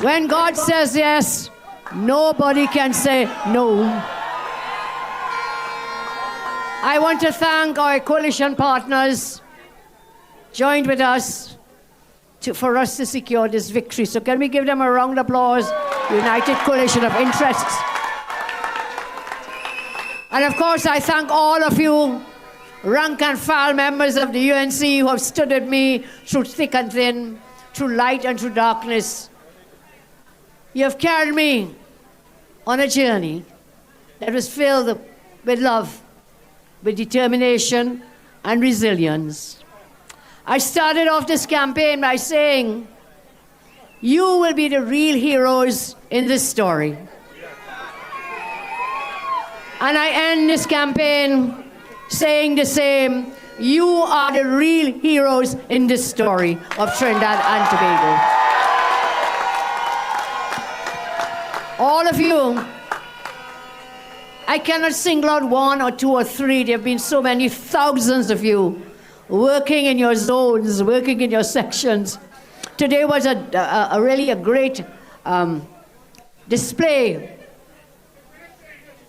When God says yes, nobody can say no. I want to thank our coalition partners joined with us for us to secure this victory. So can we give them a round of applause? United Coalition of Interests. And of course, I thank all of you, rank and file members of the UNC who have stood with me through thick and thin, through light and through darkness. You have carried me on a journey that was filled with love, with determination and resilience. I started off this campaign by saying, you will be the real heroes in this story. And I end this campaign saying the same, you are the real heroes in this story of Trinidad and Tobago. All of you, I cannot single out one or two or three. There have been so many thousands of you working in your zones, working in your sections. Today was really a great display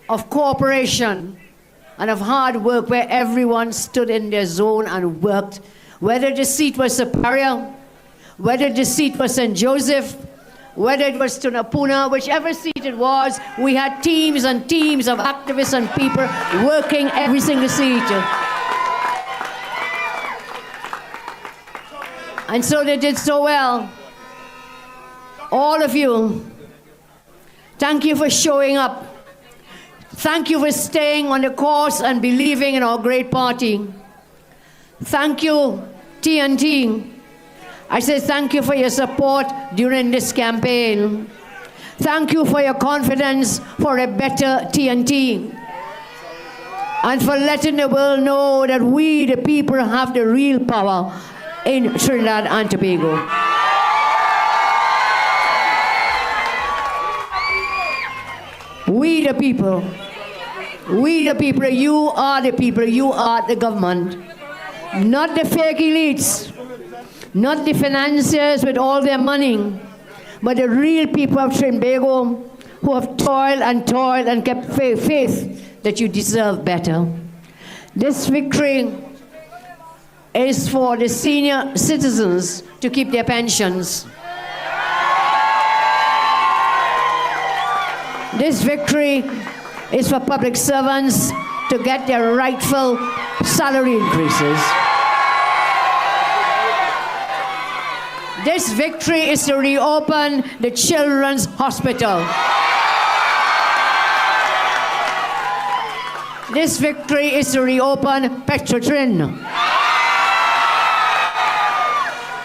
of cooperation and of hard work where everyone stood in their zone and worked. Whether the seat was Superior, whether the seat was St. Joseph, whether it was Tunapuna, whichever seat it was, we had teams and teams of activists and people working every single seat. And so they did so well. All of you, thank you for showing up. Thank you for staying on the course and believing in our great party. Thank you, TNT. I say thank you for your support during this campaign. Thank you for your confidence for a better TNT. And for letting the world know that we, the people, have the real power in Trinidad and Tobago. We the people, you are the people, you are the government. Not the fake elites, not the financiers with all their money, but the real people of Trinbago who have toiled and kept faith that you deserve better. This victory is for the senior citizens to keep their pensions. This victory is for public servants to get their rightful salary increases. This victory is to reopen the Children's Hospital. This victory is to reopen Petrotrin.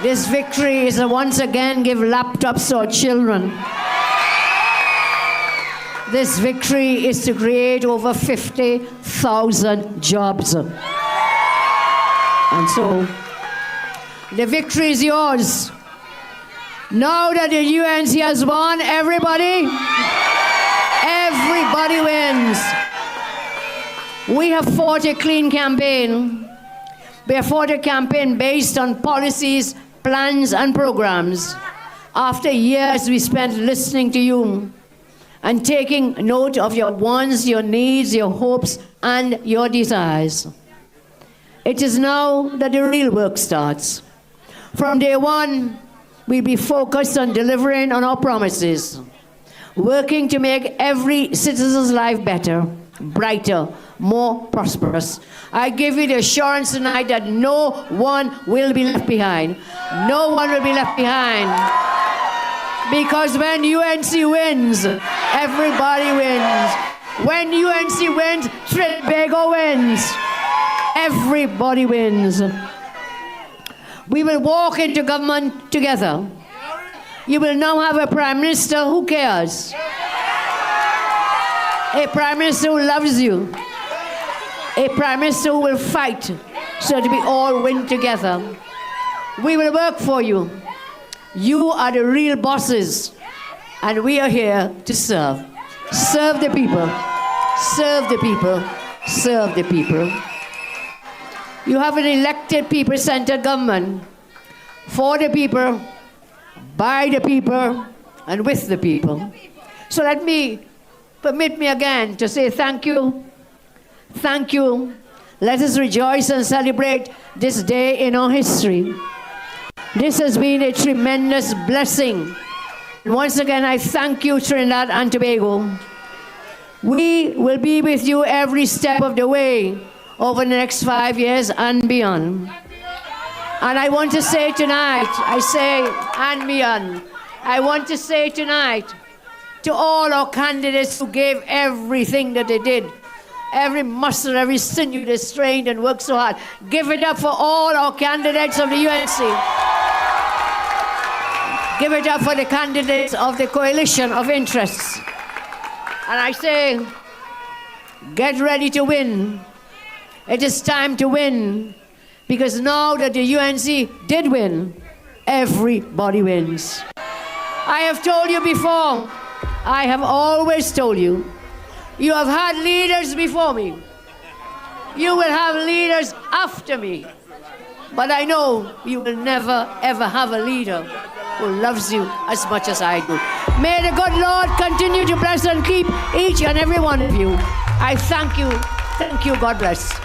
This victory is to once again give laptops to our children. This victory is to create over 50,000 jobs. And so, the victory is yours. Now that the UNC has won, everybody wins. We have fought a clean campaign. We have fought a campaign based on policies, plans, and programs. After years we spent listening to you and taking note of your wants, your needs, your hopes, and your desires. It is now that the real work starts. From day one, we'll be focused on delivering on our promises, working to make every citizen's life better, brighter, more prosperous. I give you the assurance tonight that no one will be left behind. No one will be left behind. Because when UNC wins, everybody wins. When UNC wins, Trinbago wins. Everybody wins. We will walk into government together. You will now have a Prime Minister who cares. A Prime Minister who loves you. A Prime Minister who will fight so that we all win together. We will work for you. You are the real bosses, and we are here to serve. Serve the people. Serve the people. Serve the people. You have an elected people-centered government for the people, by the people, and with the people. So permit me again to say thank you. Thank you. Let us rejoice and celebrate this day in our history. This has been a tremendous blessing. Once again, I thank you, Trinidad and Tobago. We will be with you every step of the way over the next 5 years and beyond. And I want to say tonight, and beyond, I want to say tonight to all our candidates who gave everything that they did, every muscle, every sinew they strained and worked so hard. Give it up for all our candidates of the UNC. Give it up for the candidates of the coalition of interests. And I say, get ready to win. It is time to win. Because now that the UNC did win, everybody wins. I have told you before, I have always told you, you have had leaders before me. You will have leaders after me. But I know you will never, ever have a leader who loves you as much as I do. May the good Lord continue to bless and keep each and every one of you. I thank you. Thank you. God bless.